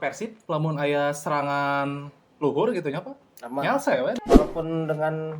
Persib lamun aya serangan luhur gitu nya Pak. Aman. Nyalse we. Walaupun dengan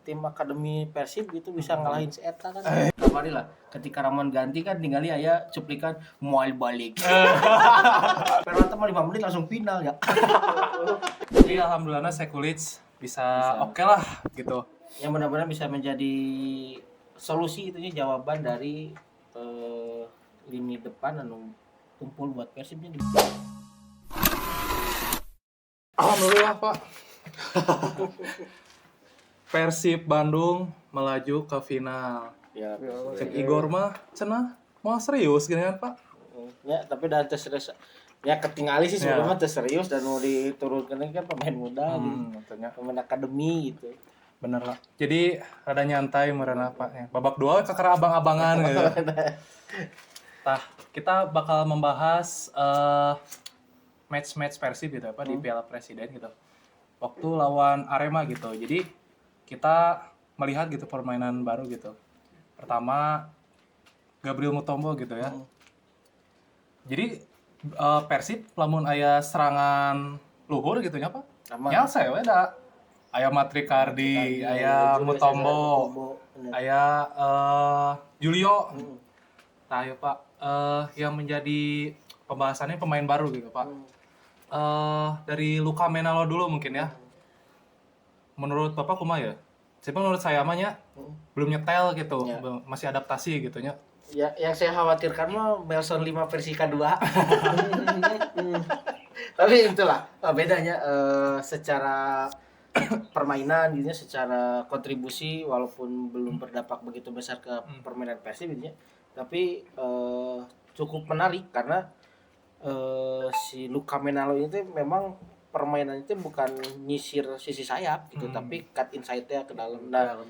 tim akademi Persib gitu bisa ngalahin si Eta kan. Kamari lah ketika Ramon ganti kan tinggali aya cuplikan mual balik. Perwata mah 5 menit langsung final ya. Jadi alhamdulillah Sekulic bisa oke lah gitu. Yang benar-benar bisa menjadi solusi itunya jawaban dari lini depan anu tumpul buat Persibnya gitu. Alhamdulillah Pak. Persib Bandung melaju ke final. Ya, Cek Igor mah cenah mau serius gini kan Pak. ya tapi dan serius ya ketinggali sih sebelumnya serius dan mau diturunkan kan pemain muda gitu. Katanya Pemain akademi gitu. bener lah. Jadi rada nyantai merana Pak ya. Babak 2 kakara abang-abangan gitu. Tah, kita bakal membahas match-match Persib gitu apa di Piala Presiden gitu. Waktu lawan Arema gitu. Jadi kita melihat gitu permainan baru gitu. Pertama Gabriel Mutombo gitu ya. Jadi Persib lamun aya serangan luhur gitu nya Pak. Nyalse we da. Aya Matrikardi, aya Mutombo, aya Julio. Nah, ya Pak, yang menjadi pembahasannya pemain baru gitu Pak. Dari Luka Menalo dulu mungkin ya. Menurut Bapak kumaha ya? Siapa menurut saya mah nya belum nyetel gitu, masih adaptasi gitu nya. Ya, yang saya khawatirkan mah Melson 5 versi K2. Tapi itulah bedanya secara permainan gitu ya, secara kontribusi walaupun belum berdampak begitu besar ke permainan Persib gitu ya. Tapi cukup menarik karena si Luka Menalo itu memang permainan itu bukan nyisir sisi sayap gitu, tapi cut inside-nya ke dalam. Nah,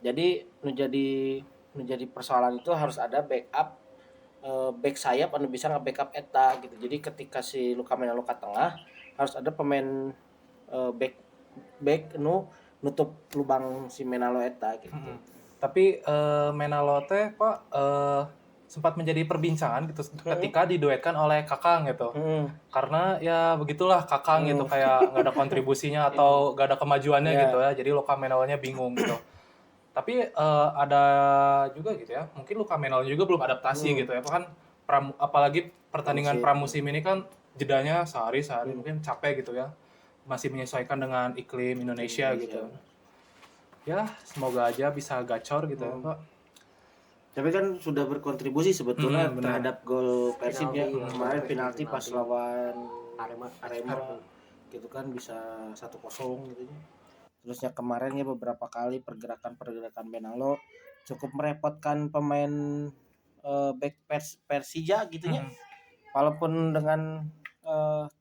jadi menjadi persoalan itu harus ada backup back sayap anu bisa nge-backup eta gitu. Jadi ketika si Luka Menalo ke tengah harus ada pemain back nu nutup lubang si Menalo eta gitu. Tapi Menalo teh Pak sempat menjadi perbincangan gitu ketika diduetkan oleh Kakang gitu. Karena ya begitulah Kakang gitu kayak nggak ada kontribusinya atau nggak ada kemajuannya gitu ya. Jadi Luka Menalo-nya bingung gitu. Tapi ada juga gitu ya. Mungkin Luka Menalo juga belum adaptasi gitu ya. Kan apalagi pertandingan pramusim ini kan jedanya sehari mungkin capek gitu ya. Masih menyesuaikan dengan iklim Indonesia gitu. Ya, semoga aja bisa gacor gitu ya, Pak. Tapi kan sudah berkontribusi sebetulnya terhadap gol Persibnya kemarin penalti pas lawan Arema gitu kan bisa 1-0 gitu ya. Terusnya kemarin ya beberapa kali pergerakan Menalo cukup merepotkan pemain back Persija gitu ya. Walaupun dengan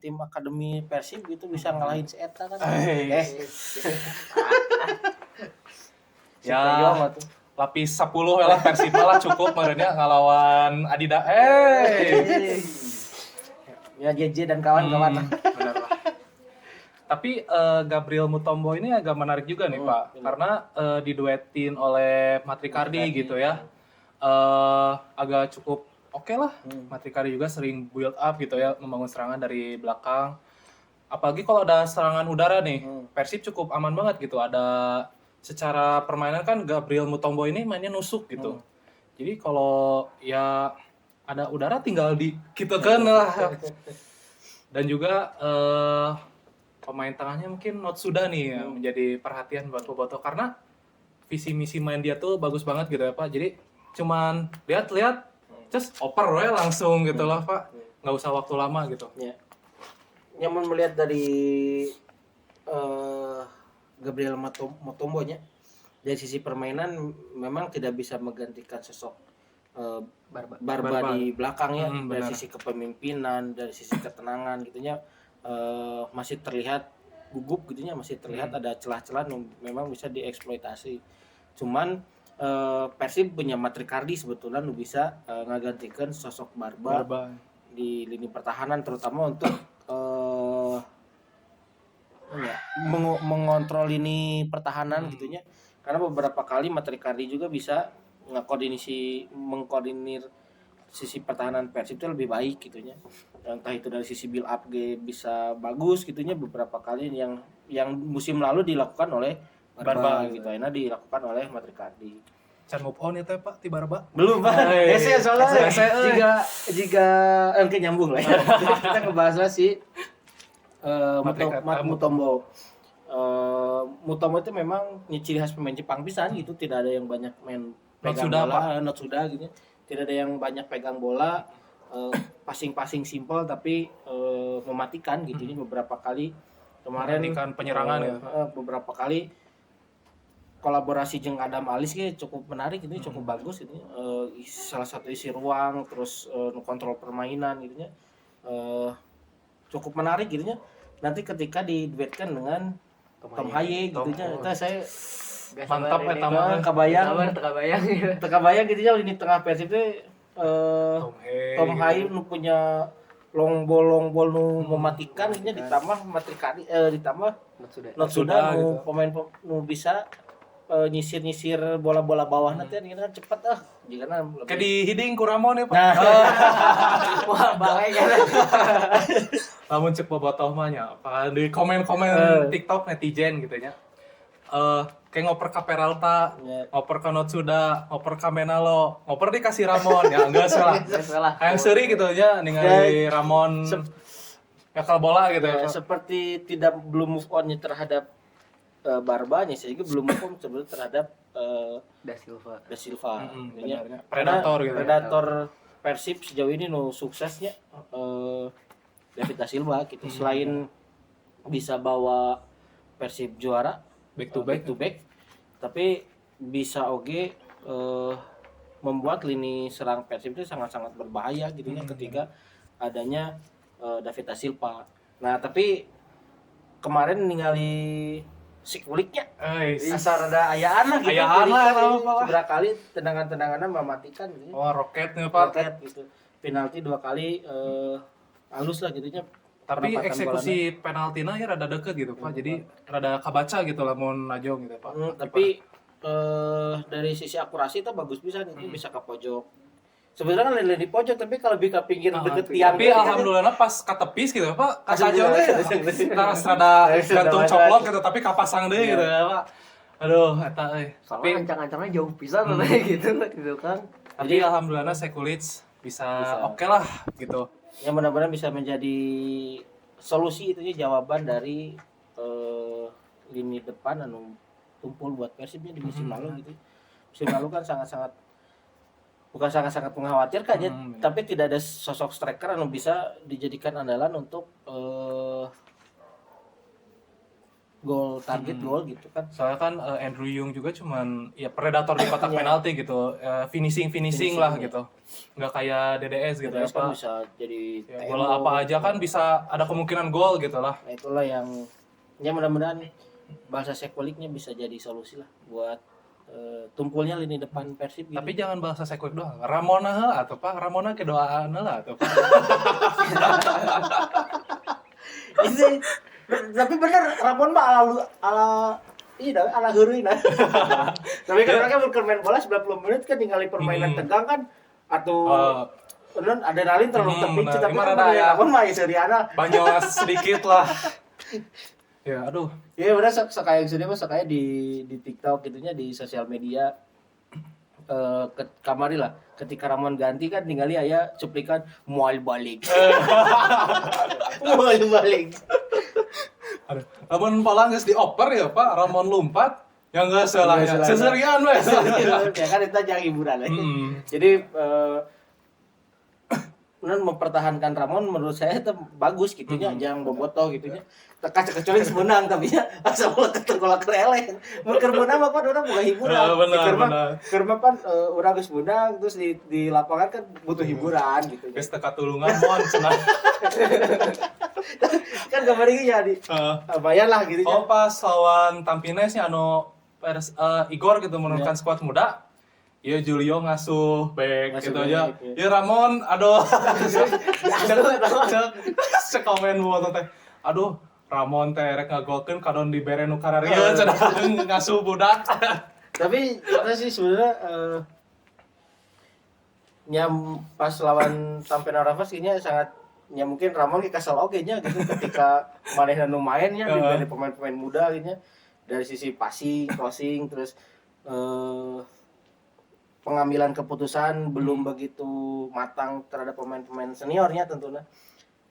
tim akademi Persib gitu bisa ngalahin si Eta kan. Ya, lapis 10 lah Persib lah cukup merenya ngelawan Adida. Ya JJ dan kawan-kawan. Benar lah. Tapi Gabriel Mutombo ini agak menarik juga nih Pak, karena diduetin oleh Matrikardi gitu ya. Agak cukup oke lah. Matrikardi juga sering build up gitu ya, membangun serangan dari belakang. Apalagi kalau ada serangan udara nih, Persib cukup aman banget gitu. Ada secara permainan kan Gabriel Mutombo ini mainnya nusuk gitu. Jadi kalau ya ada udara tinggal di kita kan lah. Dan juga pemain tengahnya mungkin Notsuda nih yang menjadi perhatian buat Boboto karena visi misi main dia tuh bagus banget gitu ya Pak. Jadi cuman lihat just oper we langsung gitu loh Pak. Nggak usah waktu lama gitu. Ya. Nyaman melihat dari Gabriel Mutombo-nya dari sisi permainan memang tidak bisa menggantikan sosok Barba di belakangnya dari sisi kepemimpinan, dari sisi ketenangan gitunya masih terlihat gugup gitunya, masih terlihat ada celah-celah yang memang bisa dieksploitasi. Cuman Persib punya Matrikardi sebetulnya nu bisa ngagantikan sosok Barba di lini pertahanan terutama untuk mengontrol lini pertahanan gitunya. Karena beberapa kali Matrikardi juga bisa mengkoordinir sisi pertahanan Persib itu lebih baik gitunya. Entah itu dari sisi build up bisa bagus gitunya, beberapa kali yang musim lalu dilakukan oleh Barba gitu. Enak dilakukan oleh Matrikardi. Can move on itu ya Pak ti Barba. Belum Pak. Ese soalnya Ese, jika oke nyambung lah ya. Kita ngebahas si Mutombo. Mutombo itu memang ciri khas pemain Jepang pisan gitu, tidak ada yang banyak main pegang bola, not sudah gitu. Tidak ada yang banyak pegang bola, passing simple tapi mematikan gitu. Beberapa kali kemarin penyerangan ya. Beberapa kali kolaborasi jeung Adam Alis cukup menarik gitu, cukup bagus gitu. Salah satu isi ruang terus kontrol permainan gitu nya. Cukup menarik gitu nya. Nanti ketika diduetkan dengan Tom Haye gitu nya, itu saya mantap eta mah kabayang gitu nya, lini tengah Persib itu Tom Haye nu punya long ball nu mematikan ini ditambah Matrikardi ditambah Notsuda nu pemain nu bisa nyisir bola-bola bawah nanti kan cepat jika kayak di hiding ku Ramon ya Pak. Wah bae kan. Lamun cek bobotoh mah nya apa di komen-komen TikTok netizen gitu nya. Kayak ngoper ka Peralta, ngoper ka Notsuda, ngoper ka Menalo, ngoper dikasih Ramon ya enggak salah. Yang seri gitu aja ningali Ramon ngakal bola gitu ya. Seperti belum move on terhadap Barbanya, sehingga belum move on sebenarnya terhadap Da Silva. Predator Persib sejauh ini suksesnya David Da Silva gitu. Selain bisa bawa Persib juara back to back, tapi bisa membuat lini serang Persib itu sangat-sangat berbahaya gitu ya ketika adanya David Da Silva. Nah, tapi kemarin ningali si kuliknya asal ada ayaan lah gitu. Beberapa kali tendangan-tendangannya mematikan gitu. Oh, roketnya Pak. Roket gitu. Penalti 2 kali halus lah gitu nya. Tapi eksekusi penaltina ya rada deket gitu Pak. Jadi rada kabaca gitu lamun najong gitu Pak. Tapi dari sisi akurasi itu bagus bisa gitu, bisa ke pojok. Sebenarnya kan lele di pojok, tapi kalau bisa pinggir deket tiang. Tapi alhamdulillah pas katepis gitu Pak. Kasajong teh. Rada gantung coplok gitu, tapi kapasang deui gitu ya Pak. Aduh, eta euy. Tapi ancang-ancangnya jauh pisan gitu kan. Tapi alhamdulillah Sekulic bisa oke lah gitu. Ya mudah-mudahan bisa menjadi solusi itu jawaban dari lini depan anu tumpul buat Persibnya di musim lalu gitu. Musim lalu kan bukan sangat mengkhawatirkan ya, tapi tidak ada sosok striker yang bisa dijadikan andalan untuk target gol gitu kan. Soalnya kan Andrew Yung juga cuman ya predator di kotak penalti gitu, finishing lah gitu. Nggak kayak DDS gitu ya kan Pak. Bisa jadi bola apa aja kan bisa ada kemungkinan gol gitu lah. Nah, itulah yang ya mudah-mudahan bahasa Sekuliknya bisa jadi solusi lah buat tumpulnya lini depan Persib gitu. Tapi jangan bahasa Sekulik doang. Ramona atau Pak, Ramona ke doaan lah atau Pak. Ini tapi bener Ramon mah ala heureuy nah. Tapi kan mereka bermain bola 90 menit kan ningali permainan tegang kan atau adrenalin terlalu terpicu, tapi Ramon mah seriana banyak sedikit lah. Ya aduh. Ya bener sekaya yang sudah sekaya di TikTok gitunya, di sosial media. Kamari lah ketika Ramon ganti kan ningali aya cuplikan mual balik. Mual balik. Aduh, Ramon Palang geus dioper ya Pak, Ramon lompat yang enggak salah ya. Seserian we. Ya kan itu aja hiburan aja. Jadi mempertahankan Ramon menurut saya itu bagus gitunya, jangan bobotoh gitunya. Kecuali menang tapi ya asal bola keleleh. Mun keur menang mah kan urang bukan hiburan. Keur mah kan urang geus menang terus di lapangan kan butuh hiburan gitu. Geus teu katulungan mon cenah. Kan gambar ieu jadi. Lumayan lah gitu. Oh pas lawan Tampines nya Igor gitu menurunkan skuad muda. Iya Julio ngasuh back gitu aja. Iya Ramon, aduh. Cek komen buat teh. Aduh, Ramon teh rek ngagolkeun kadon dibere nu kararieu cenah ngasuh budak. Tapi kita sih sebenarnya nya pas lawan Tampere Ravens kayaknya sangat ya mungkin Ramon kayak kesel oke nya gitu ketika manehna nu mainnya dari pemain-pemain muda gitu nya. Dari sisi passing, crossing, terus pengambilan keputusan belum begitu matang terhadap pemain-pemain seniornya tentunya.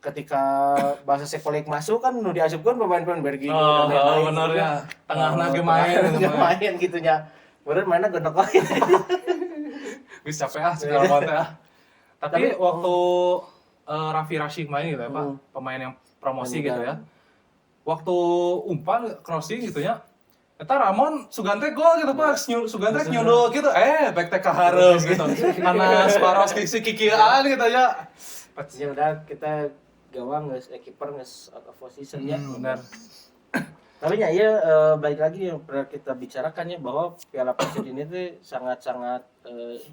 Ketika bahasa sekolah masuk kan nu diasupkeun pemain-pemain Bergino dan lain-lain. Bener ya. Tengahna ge main main gitu nya. Bener mainnya gendok wae. Wis capek segala macam ah. Tapi waktu Raffi Rashid main gitu ya Pak, pemain yang promosi gitu ya. Waktu umpan crossing gitu ya. Eta Ramon Sugante gol gitu Pak, Sugante nyundul gitu. Back teh ka hareup gitu. Karena Sparos kikieuan gitu ya. Ya udah kita gawang geus kiper geus out of position ya. Benar. Tapi ya balik lagi yang pernah kita bicarakan ya bahwa Piala Persib ini tuh sangat-sangat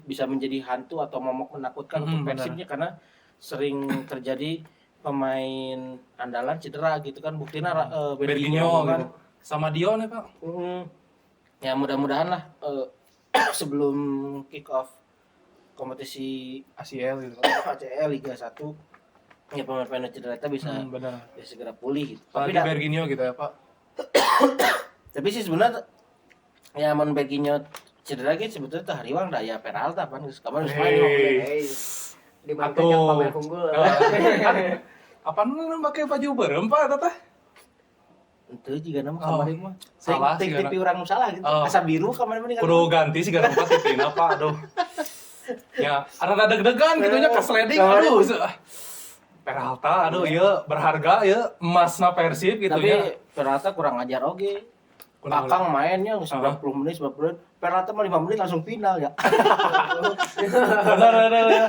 bisa menjadi hantu atau momok menakutkan untuk Persibnya karena sering terjadi pemain andalan cedera gitu kan buktinya Berginho kan gitu. Sama Dion ya Pak. Ya mudah-mudahan lah sebelum kick off kompetisi ACL gitu. ACL Liga 1 ya pemain-pemain cedera itu bisa segera pulih gitu. Tapi Berginho gitu ya Pak. Tapi sih sebenarnya ya mun Berginho cedera gitu sebetulnya teh hariwang da ya Peralta pan geus kamar geus main di mana yang pamer unggul. Apa nu make baju beureum Pak eta teh? Henteu jiga nama kamari mah. Salah sih TV urang nu salah gitu. Asa biru kamari mah kudu ganti sih gara tempat titina Pak, aduh. Ya, ada deg-degan gitu nya ka sliding aduh. Peralta aduh ieu berharga ieu emasna Persib gitu ya. Tapi Peralta kurang ajar oge. Kakang mainnya 90 menit, 90 menit. Peralta mah 5 menit langsung final ya. Bener ya.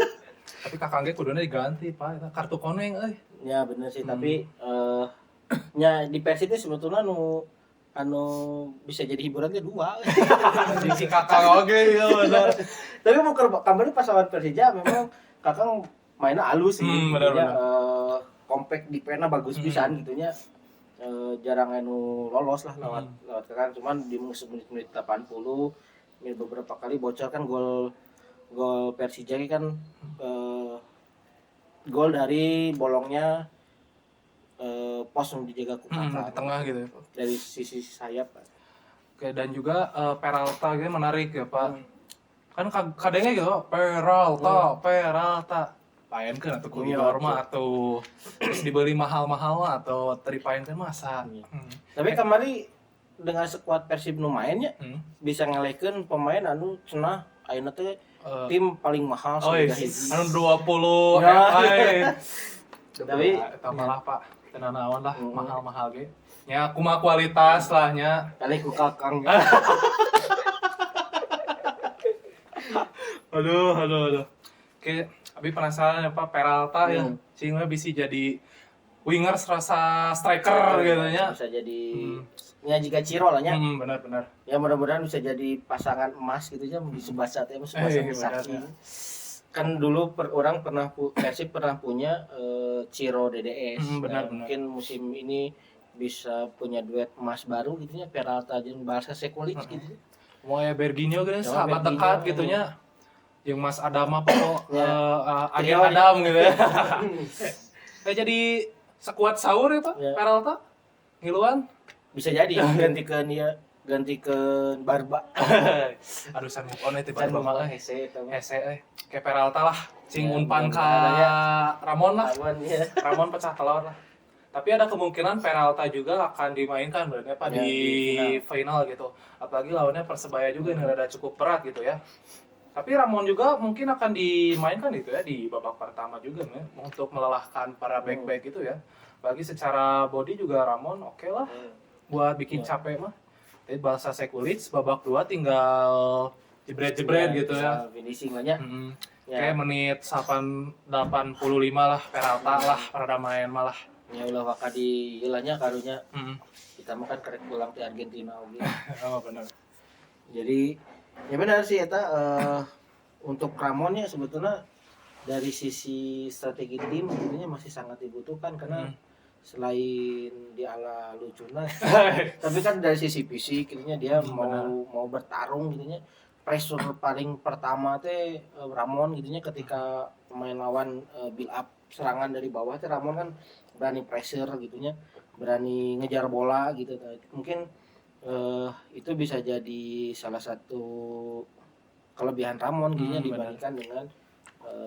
Tapi kakang ge kuduna diganti Pak, eta kartu koneng euy. Ya bener sih, tapi nya di Persib itu sebetulnya anu bisa jadi hiburan teh dua. Si kakang oge ya bener. Tapi mau kemarin pas lawan Persija memang kakang mainnya halus sih. Bener. Compact di pena bagus pisan gitu nya. Jarang anu lolos lah lewat kakang cuman di menit 80 beberapa kali bocor kan gol Persija kan gol dari bolongnya pos yang dijaga ku di tengah gitu ya Pak. dari sisi sayap. Oke, dan juga Peralta gitu menarik ya Pak. Kan kadangnya gitu Peralta. Paenkeun atuh ku norma atau terus dibeli mahal-mahal atau dipaenkeun masa. Tapi kemarin dengan skuad Persib nu mainnya bisa ngelekeun pemain anu cenah ayeuna teh tim paling mahal anu 20 tapi malah Pak tenan naon lah mahal-mahal ge. Nya kumaha kualitas lah nya. Kali ku kakang. Aduh. Oke, abi penasaran ya Pak Peralta ya. Sehingga bisa jadi winger serasa striker gitu nya. Bisa jadi nya jika Ciro lah nya. Benar. Ya mudah-mudahan bisa jadi pasangan emas gitu ya di Subasa teh Subasa Sakti. Kan dulu orang Persib pernah punya Ciro DDS. Benar. Mungkin musim ini bisa punya duet emas baru gitu ya Peralta jeung Barca Sekulic gitu. Mau ya Berginho gitu sahabat dekat gitu nya. Yang Mas Adam apa kok agen Adam gitu ya. Kayak jadi sekuat sahur ya Pak Peralta. Ngiluan bisa jadi gantikan Barba. Aduh san move on teh Barba mah hese kayak Peralta lah cing umpan ka Ramon lah. Ramon pecah telur lah. Tapi ada kemungkinan Peralta juga akan dimainkan berarti Pak di final gitu. Apalagi lawannya Persebaya juga yang rada cukup berat gitu ya. Tapi Ramon juga mungkin akan dimainkan gitu ya di babak pertama juga ya untuk melelahkan para back-back gitu ya. Bagi secara body juga Ramon oke lah buat bikin capek mah. Tapi bahasa Sekulic babak 2 tinggal jebret-jebret gitu ya. Finishing lah ya. Kayak menit 85 lah Peralta lah pada main malah. Ya ulah waka di ilahnya karunya. Kita mah kan kerek pulang ke Argentina oge. Oh benar. Jadi ya benar sih eta untuk Ramon ya sebetulnya dari sisi strategi tim tentunya masih sangat dibutuhkan karena selain dia ala lucuna tapi kan dari sisi fisik intinya dia mau bertarung gitu nya pressure paling pertama teh Ramon gitunya ketika pemain lawan build up serangan dari bawah teh Ramon kan berani pressure gitunya, berani ngejar bola gitu. Mungkin itu bisa jadi salah satu kelebihan Ramon gitunya dibandingkan dengan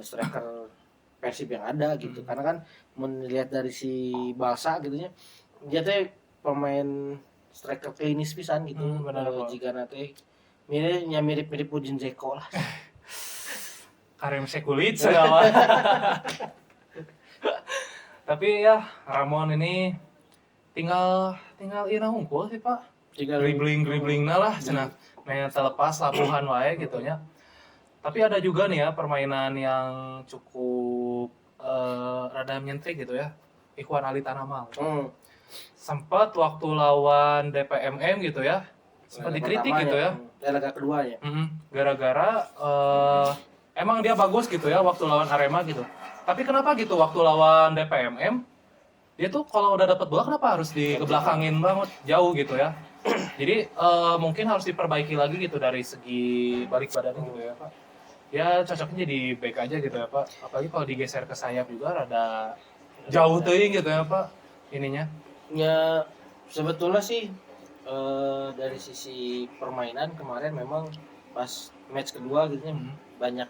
striker Persib yang ada gitu. Karena kan melihat dari si Balsa gitunya, dia teh pemain striker klinis pisan gitu. Jika nanti mirip-mirip Udin Zeko lah. Karim Sekulit segala. Tapi ya Ramon ini tinggal ina hungkul sih Pak. Dribbling lah cenah. Main terlepas labuhan wae gitu nya. Tapi ada juga nih ya permainan yang cukup rada nyentrik gitu ya. Ikhwan Ali Tanamal. Sempat waktu lawan DPMM gitu ya. Sempat dikritik gitu ya. Laga kedua ya. Gara-gara emang dia bagus gitu ya waktu lawan Arema gitu. Tapi kenapa gitu waktu lawan DPMM dia tuh kalau udah dapat bola kenapa harus dikebelakangin banget jauh gitu ya. Jadi mungkin harus diperbaiki lagi gitu dari segi balik badannya gitu ya Pak. Ya cocoknya jadi back aja gitu ya Pak. Apalagi kalau digeser ke sayap juga rada jauh teuing gitu ya Pak ininya. Ya sebetulnya sih dari sisi permainan kemarin memang pas match kedua gitu banyak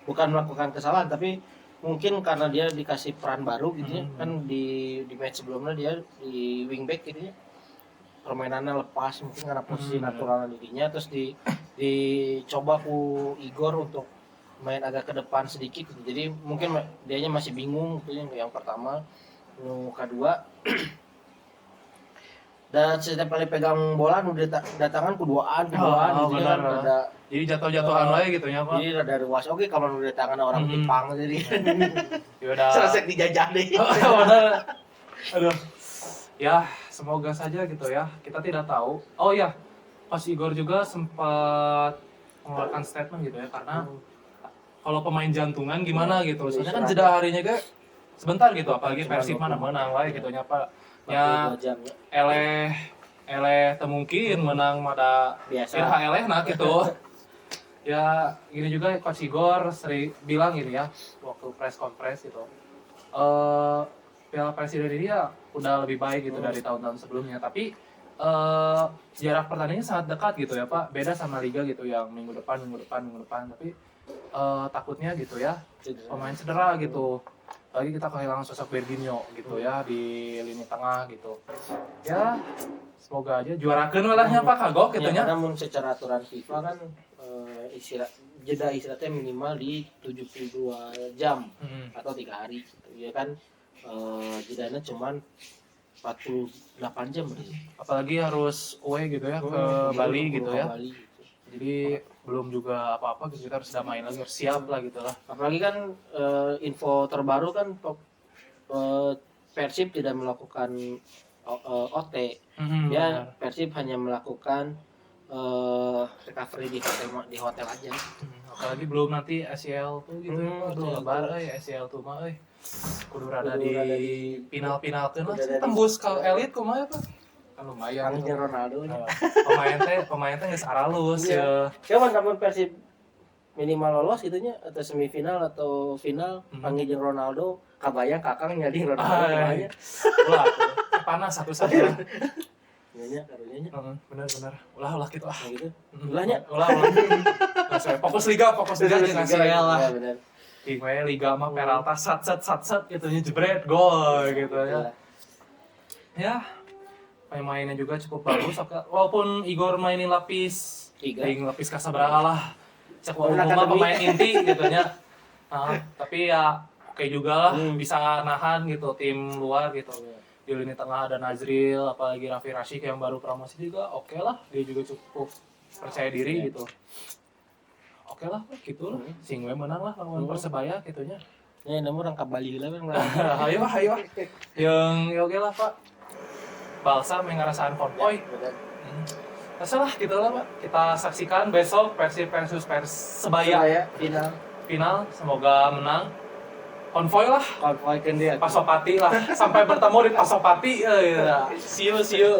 bukan melakukan kesalahan tapi mungkin karena dia dikasih peran baru gitu ya. Kan di match sebelumnya dia di wingback gitu ya. Permainannya lepas mungkin karena posisi natural dirinya, terus dicoba ku Igor untuk main agak ke depan sedikit gitu. Jadi mungkin dianya masih bingung gitu yang pertama. Yang kedua dan setiap kali pegang bola udah datangan kuduaan gitu kan ada jadi jatuh-jatuhan wae gitu ya Pak. Jadi ada ruas oke kalau udah datangan orang Jepang jadi Ya udah selesai dijajah deh. Benar. Aduh. Ya, semoga saja gitu ya. Kita tidak tahu. Oh ya, Coach Igor juga sempat mengeluarkan statement gitu ya karena kalau pemain jantungan gimana gitu. Soalnya kan jeda harinya kayak sebentar gitu apalagi Persib mana menang wae gitu nya Pak. Ya eleh mungkin menang mada biasa eleh nah gitu. Ya gini juga Coach Igor sering bilang gini ya waktu press conference gitu. Piala Presiden ini ya udah lebih baik gitu dari tahun-tahun sebelumnya, tapi jarak pertandingannya sangat dekat gitu ya Pak, beda sama Liga gitu yang minggu depan, tapi takutnya gitu ya pemain cedera gitu, lagi kita kehilangan sosok Berginio gitu ya di lini tengah gitu, ya semoga aja juarakeun walahnya Pak kagok gitu nya. Namun secara aturan FIFA kan jeda istirahatnya minimal di 72 jam atau 3 hari gitu. Ya kan jedanya cuman 48 jam berarti. Apalagi harus away gitu ya ke Bali gitu ya. Bali, gitu. Jadi belum juga apa-apa gitu, kita harus main lagi, harus siap lah gitu lah. Apalagi kan info terbaru kan Persib tidak melakukan OT. Ya Persib hanya melakukan recovery di hotel aja. Apalagi belum nanti ACL tuh gitu ya. Aduh lebar ACL tuh mah kudu rada di final-final tuh lah. Tembus ke elit kumaha Pak? Kan lumayan. Panggilnya Ronaldo. Pemain teh geus aralus ya. Cuman namun Persib minimal lolos itunya atau semifinal atau final panggil Ronaldo kabayang kakang nyadi Ronaldo namanya. Ulah panas satu-satu. Iya karunya. Benar. Ulah gitu ah. Gitu. Ulahnya. Ulah. Fokus liga jeung ACL lah. Iya benar. Kayak liga mah Peralta sat gitu nya jebret gol gitu ya. Ya. Pemainnya juga cukup bagus walaupun Igor mainin lapis 3 lapis kasabraha lah. Cek umumnya pemain inti gitu nya. Tapi ya oke juga lah bisa nahan gitu tim luar gitu. Di lini tengah ada Nazril, apalagi Raffi Rashid yang baru promosi juga oke lah. Dia juga cukup percaya diri gitu. Oke lah, gitu lah. Singwe menang lah lawan Persebaya gitunya. Ya namun orang Bali lah kan. Ayo. Yang oke lah Pak. Balsa mengarasaan konvoy. Terserah gitu lah Pak. Kita saksikan besok Persib versus Persebaya final. Semoga menang. Konvoy lah. Konvoy kan dia. Pasopati lah. Sampai bertemu di Pasopati. See you.